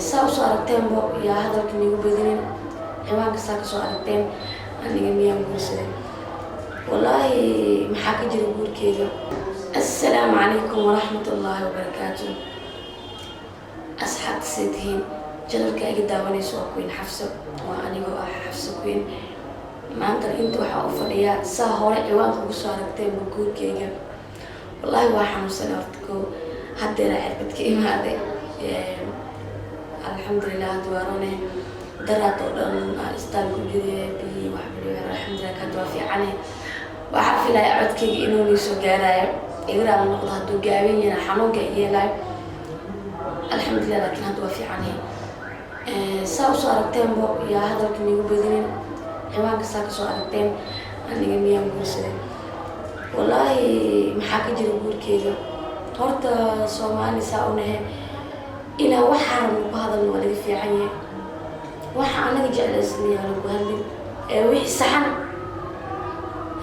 saa usoo aragteen bo yaa hadalka nigu badinin ciwaanka saa kasoo aragteen aniga miyaan guursaday wallaahi maxaa ka jira guurkeyga. assalaamu calaykum waraxmatullaahi wabarakaatu. asxaabta seedihiin janalka iga daawanayso waa Queen Xafso, waa anigoo ah Xafso Queen. maanta inta waxaa u fadhiyaa saa hore ciwaanka ugu soo aragteen guurkeyga. wallaahi waa xanuunsanay horta kow haddeera cirbad ka imaaday. alxamdulilah hadda waarone daraad oo dhan istaan ku jiray biyi wax bariyo alxamdulilah hadda waa fiicane. waxaa filaya codkeyga inuu ii soo gaarayo igraal noqdo hadduu gaaban yahay xanuunka yeelay alxamdulilah laakiin hadda waa fiicane. saa usoo aragteen bo yaa hadalka nigu badinin ciwaanka saa kasoo aragteen aniga miyaan guursaday wallaahi maxaa ka jira guurkeyga. horta Soomaali saa u nahay ilaa waxaan ku hadalno waa laga fiican yahay. waxa anaga jeclaysanaya lagu hadlin wixii saxan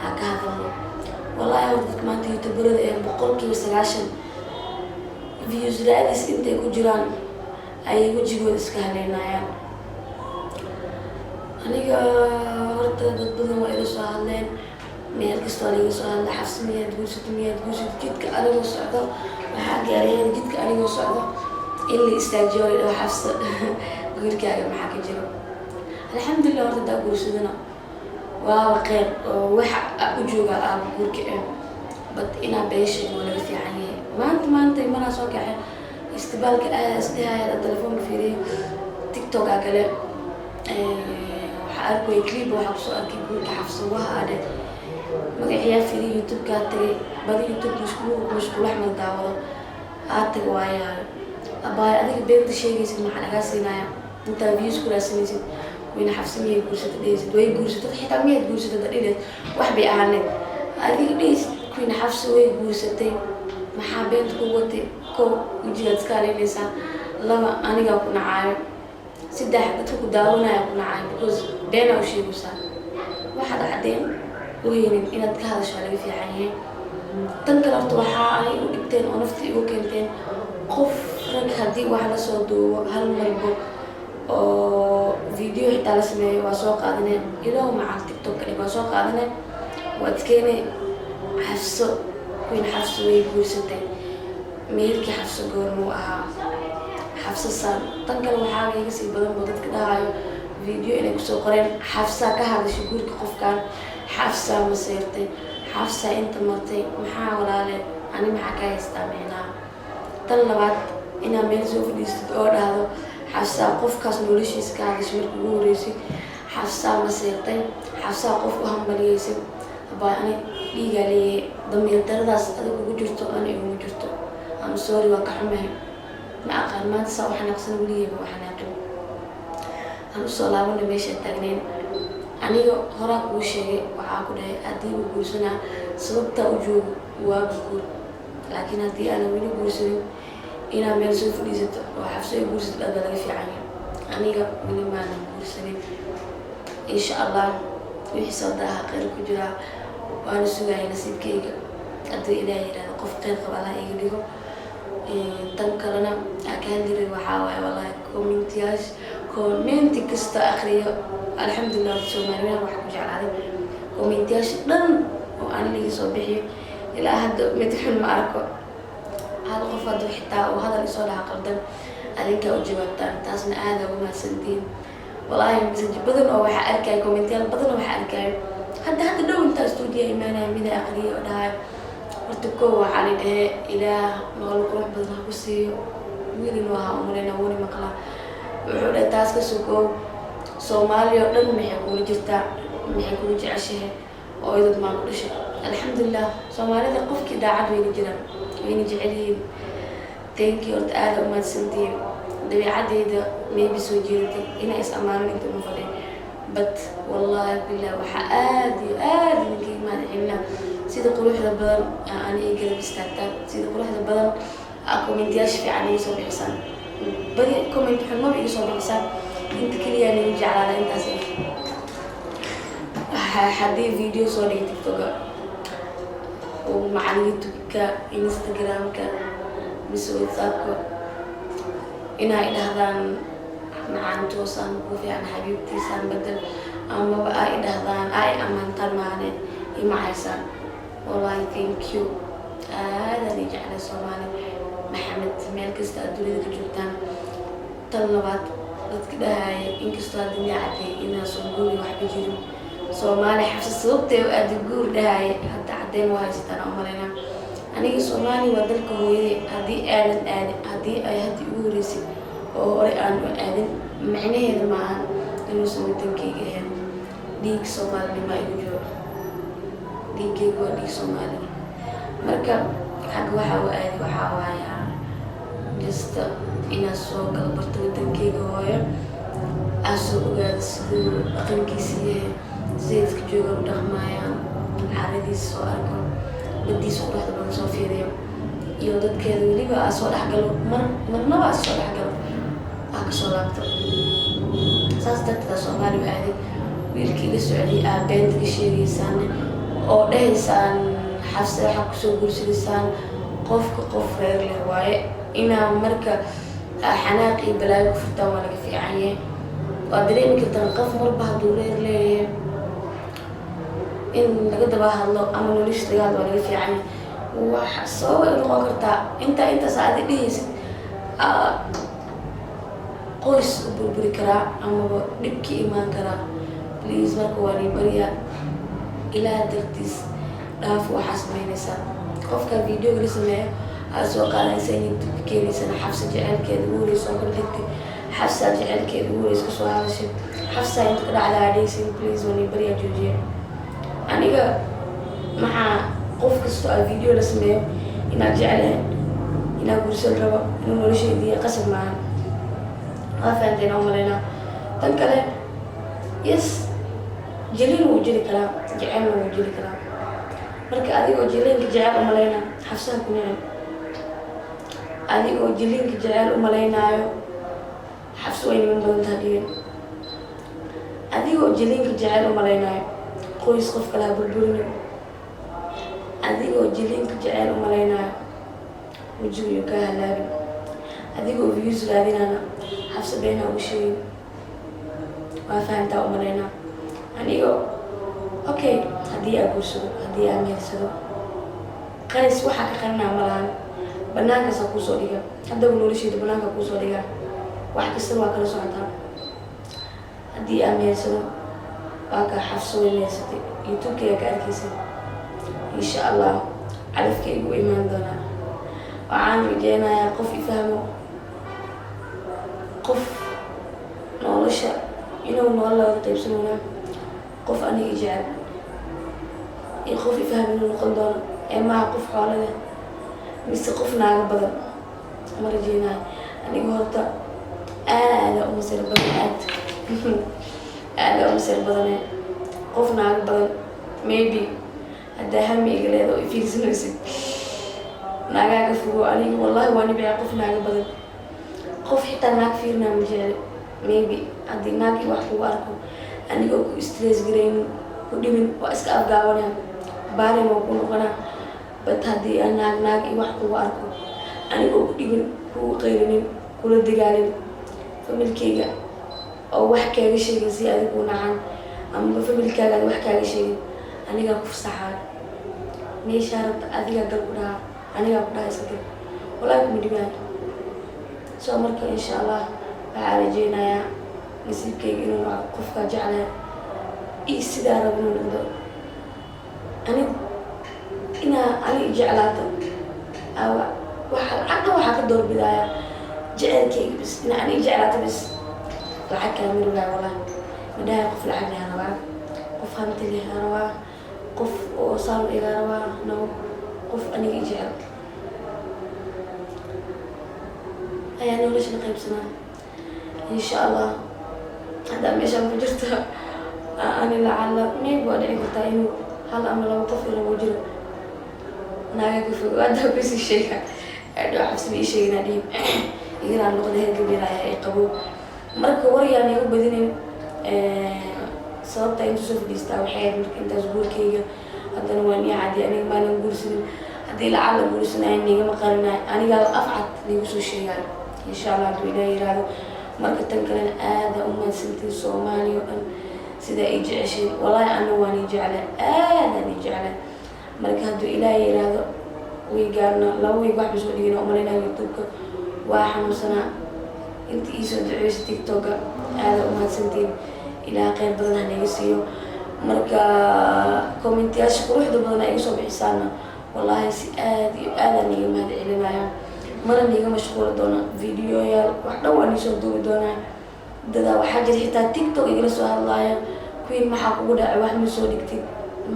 ha ka hadalno. wallaahi dadka maanta youtuberada ee 90% views raadis intay ku jiraan ay wajigooda iska haleynayaan. aniga horta dad badan waa ila soo hadleen meel kastoo laga soo hadla Xafso miyaad guursatay jidka anigoo socdo waxaa gaarayeen jidka anigoo socdo in la istaajiyo la Xafso guurkaaga maxaa ka jiro. alxamdulilah horta daa guursadana waa qeyb oo waxa u jooga aab guurka bad inaa beeshay oo laga fiican yahay. maanta maraan soo kaxay istibaalka isdihaya telefoonka fiiriyo tiktok kale waxaa arkay clip waxaa kusoo arkay guurka Xafso waxa ade magaciyaa fiiriyo youtube ka tagay badi youtube mashquul Axmed daawado aatag waaya abaay adiga beenta sheegaysid maxaa laga siinaya inta views ku raasanaysid Queen Xafso miyay guursatay dheesid way guursatay xitaa miyay guursatay dadhileed wax bay ahaaneen adiga dheesid Queen Xafso way guursatay maxaa beenta ku watay ko ujiga iska leeynaysa laba aniga ku nacaayo saddex dadku ku daawanaya ku nacaayo because beena u sheegaysa waxa dhacdeen weynin inaad ka hadasho laga fiican yahay. tan kale horta waxa ay u dhigteen oo nafti igu keenteen qof rag haddii wax la soo duubo hal marbo oo video xitaa la sameeyo waa soo qaadaneen ilaa macaan tiktok kale waa soo qaadaneen waad keenay Xafso Queen Xafso way guursatay meelkii Xafso goormuu ahaa Xafso saan. tan kale waxaa iga sii badan oo dadka dhahayo video inay kusoo qoreen Xafsa ka hadashay guurka qofkan Xafsa ma seertay Xafsa inta martay maxaa walaale ani maxaa ka haystaa micnaa. tan labaad inaa meel soo fadhiistid oo dhahdo Xafsa qofkaas noloshiisa ka hadashay markii ugu horeysay Xafsa ma seertay Xafsa qof u hambaliyeysay abaa ani dhiigaa leeyahay damiir daradaas adiga ugu jirto ani ugu jirto I'm sorry waa ka xumahay ma aqaan maanta saa waxaan aqsan weligeeba waxaan aqrin aan usoo laabana meesha taagneen. aniga horaa kuu sheegay waxaa ku dhahay haddii uu guursanaa sababtaa u joogo waa guur laakiin haddii aanan weli guursanin inaa meel soo fadhiisato oo Xafso ay guursato dhan laga fiican yahay. aniga weli maanan guursanin insha allah wixii soo daaha khayr ku jiraa waana sugaya nasiibkeyga haddii ilaahay yidhaahdo qof khayr qaba Allah iga dhigo. tan kalena akaan diray waxaa waaye wallaahi commenti kasta akhriyo alxamdulilah Soomaaliya wax ku jeclaaday commentiyaasha dhan oo aan liga soo bixiyo ilaa hadda mid xun ma arko. hal qof hadduu xitaa oo hadal isoo dhaha qaldan adinkaa u jawaabtaan taasna aada ugu mahadsantiin. wallaahi message badan oo waxaa arkaya commentiyaal badan oo waxaa arkayo hadda dhow intaa stuudiya imaanaya mida aqriyo oo dhahayo horta kow waxaa la dhahe ilaah nolol qurux badan ha ku siiyo wiilin waa umaleyna wani maqlaa wuxuu dhahay taas ka sugoow Soomaaliya oo dhan maxay kula jirtaa maxay kula jeceshahay oo idad maa ku dhashay. alxamdulilah Soomaalida qofkii daacad wayna jiraan wayna jecel yihiin. thank you horta aada u mahadsantiin dabeecadeyda maybe soo jeedatay inay is amaanin inta uma fadhin but wallaahi billah waxaa aad iyo aad idinka imaada cilna sida quruxda badan ani ay garab istaagtaan sida quruxda badan commentiyaasha fiican iga soo bixisaan badi comment xun maba iga soo bixisaan inta keliya aniga jeclaada intaas haddii video soo dhigay tiktoka oo macaan youtube-ka instagram-ka mise whatsapp-ka inay dhahdaan macaan toosan ku fiican xabiibtiisaan bedel amaba ay dhahdaan ay amantaan maane imahaysan wallahi thank you aada ni jecla Soomaali maxamed meel kasta adduunyada ka joogtaan tan labaad dadka dhahay inkastoo dunya caday inaa soo guuri wax ka jirin Soomaali xafsa sababtay aad guur dhahay hadda cadeen waa haystaan oo marayna aniga Soomaali waa dalka hooyadii haddii aadan aadin haddii ay hadda ugu horeysay oo hore aan aadin macnaheedu maaha inuusan wadankayga ahayn dhiig Soomaalnimo igu jiro dhiiggaygu waa dhiig Soomaali marka xagga waxaa waaya just inaan soo galo barto wadankayga hooyo aan soo ogaado siduu dhaqankiisa yahay sayidka jooga u dhaqmaayaan xaaladiisa soo arko badiisa quruxda badan soo fiiriyo iyo dadkeeda weliba aan soo dhexgalo marnaba aan soo dhexgalo aan kasoo laabto saas darteeda Soomaali u aaday wiilkii la socday beenta ka sheegaysaan oo dhahaysaan xafsa waxaa kusoo guursadaysaan qofka qof reer leh waaye inaa marka xanaaq iyo balaayo ku furtaan waa laga fiican yahay waa dareemi kartaan qof marba hadduu reer leeyahay in laga daba hadlo ama nolosha dagaal waa laga fiican yahay waxa soo noqon kartaa intaas aad dhihaysid qoys u burburi karaa amaba dhibki imaan karaa please marka waa nii barya ilaa dartiis dhaaf waxaa samaynaysaa qofka videoga la sameeyo aad soo qaadaysa YouTube keenaysana xafsa jecelkeeda ugu horeysa oo kala dhigtay xafsa jecelkeeda ugu horeysa kasoo hadashay xafsa inta ka dhacda adhaysin please waa nii barya joojiya aniga maxaa qof kastoo aad video la sameeyo inaad jeclahay inaad guursan rabo inuu nolosheedii qasab maahan waa fahanteen oo malaynaa tan kale yes jaliil wuu jiri karaa jecelna wuu jiri karaa marka adigoo jaliilka jecel u malaynaa xafsaha ku nicin adigoo jaliilka jecel u malaynaayo xafsa way niman badan taha dhigin adigoo jaliilka jecel u malaynaayo qoys qof kale ha burburinin adigoo jaliilka jecel u malaynaayo wajigiyo kaa halaabin adigoo views raadinana xafsa been ha ugu sheegin waa fahantaa u malaynaa anigoo okay haddii aan guursado haddii aan meersado qays waxaa ka qarinaa malahan banaankaasa kuusoo dhiga haddaba nolosheeda banaanka kuusoo dhiga wax kastaba waa kala socotaa haddii aan meersado waa kaa xafso way meersatay youtube-kayga ka arkaysa insha allah calafkaygu u imaan doonaa waxaan rajeynayaa qof ifahmo qof nolosha inuu nolol laga qaybsanaya qof aniga jecel iyo qof ifaham inuu noqon doono ee maaha qof xoolo leh mise qof naaga badan ma rajeynayo aniga horta aada u masir badan aada u masir badane qof naaga badan maybe haddaa hami iga leeda oo ifiirsanaysid naagaa ka fogo aniga wallahi waa nibcaa qof naaga badan qof xitaa naag fiirnaa ma jecel maybe haddii naagii wax kugu arko anigoo ku stress garaynin ku dhimin waa iska afgaabanaa baarin waa ku noqonaa bat haddii aan naag iyo wax kugu arko anigoo ku dhimin kugu qaylinin kula dagaalin familkayga oo wax kaaga sheegin si adigu nacan amaba familkaaga aad wax kaaga sheegin anigaa ku fasaxaa meeshaa rabta adigaa gal ku dhahaa anigaa ku dhaha iska gal wallahi kuma dhibaan soo marka insha allah waxaa rajeynayaa nasiibkayga inuu noqdo qofkaa jeclaa iyo sidaa rabo inuu noqdo ani jeclaato waxaa ka doorbidaaya jecelkayga bis ina ani jeclaato bis lacag kaa mirugaa walaa madhaha qof lacag lahaa rabaa qof hanti lahaa rabaa qof oo saal igaa rabaa no qof aniga i jecel ayaa nolosha la qaybsanaa insha allah haddaa meeshaan ku jirto ani lacala mayb waa dhici kartaa inuu hal ama laba qof ilagu jiro naaga ka fogo haddaa kusii sheega adhoo xabsima ii sheeginaa dhiib iganaa noqda heer gabeelaya ay qabo marka waryaan iga badinin sababta intuu soo fadhiistaa waxay ahayd marka intaas guurkayga haddana waa nii caddi aniga maanan guursanin haddii lacala guursanayo nigama qarinayo anigaa afcad niigu soo sheegayo insha allah hadduu ilaaha yiraahdo marka tan kalena aada u mahadsantiin Soomaaliya oo dhan sida ay jeceshiin wallaahi ana waan i jeclay aadaan i jeclay marka hadduu ilaahay yiraahdo wiigaana laba wiig wax basoo dhigin oo malaynaa youtube-ka waa xanuunsanaa inta iisoo duceysa tiktok-ga aada u mahadsantiin ilaa kheyr badan ha naga siiyo marka commentayaasha quruxda badan ay iga soo bixisaana wallaahi si aad iyo aadaan iga mahad celinaya mana niga mashquuli doona videoyaal wax dhan waan iisoo duubi doonaa dadaa waxaa jira xitaa tiktok igala soo hadlaaya queen maxaa kugu dhacay wax ma soo dhigtid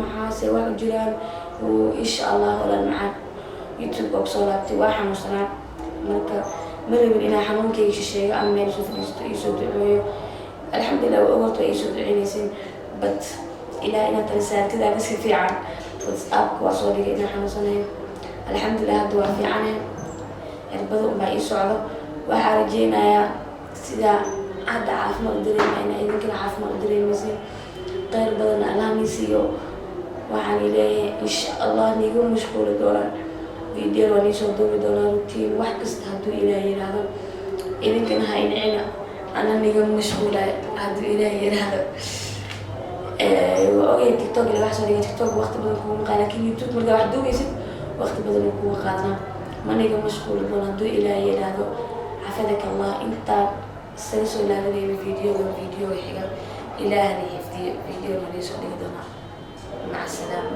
maxaase wax u jiraan insha allah walaan macaan youtube-ka kusoo laabtay waa xanuunsanaa marka ma rabin inaa xanuunkayga shisheego ama meel soo fadhiisto iisoo duceeyo alxamdulillah waa ogorta waa iisoo duceynaysin but ilaa inaad tala saartidaa kasii fiican whatsappka waa soo dhigay inaa xanuunsanayo alxamdulillah hadda waa fiicane cirbada unbaa ii socdo waxaa rajeynayaa sidaa hadda caafimaad u dareemayna idinkana caafimaad u dareemaysin kheyr badanna allah nii siiyo waxaan leeyahay insha allah niiga mashquuli doonaan video waan iisoo duubi doonaa rutiin wax kasta hadduu ilaahay yiraahdo idinkana ha inicina ana niga mashquulay hadduu ilaahay yiraahdo waa ogay tiktok ila wax soo dhiga tiktok waqti badan kuuma qaada laakiin youtube markaa wax duubaysid waqti badan kuuma qaadana ma niga mashquuli doona hadduu ilaahay yiraahdo xafidaka allah intaan isaga soo laabanayna video xiga ilaahana xifdiyo video waan iisoo dhigi doonaa maca salaama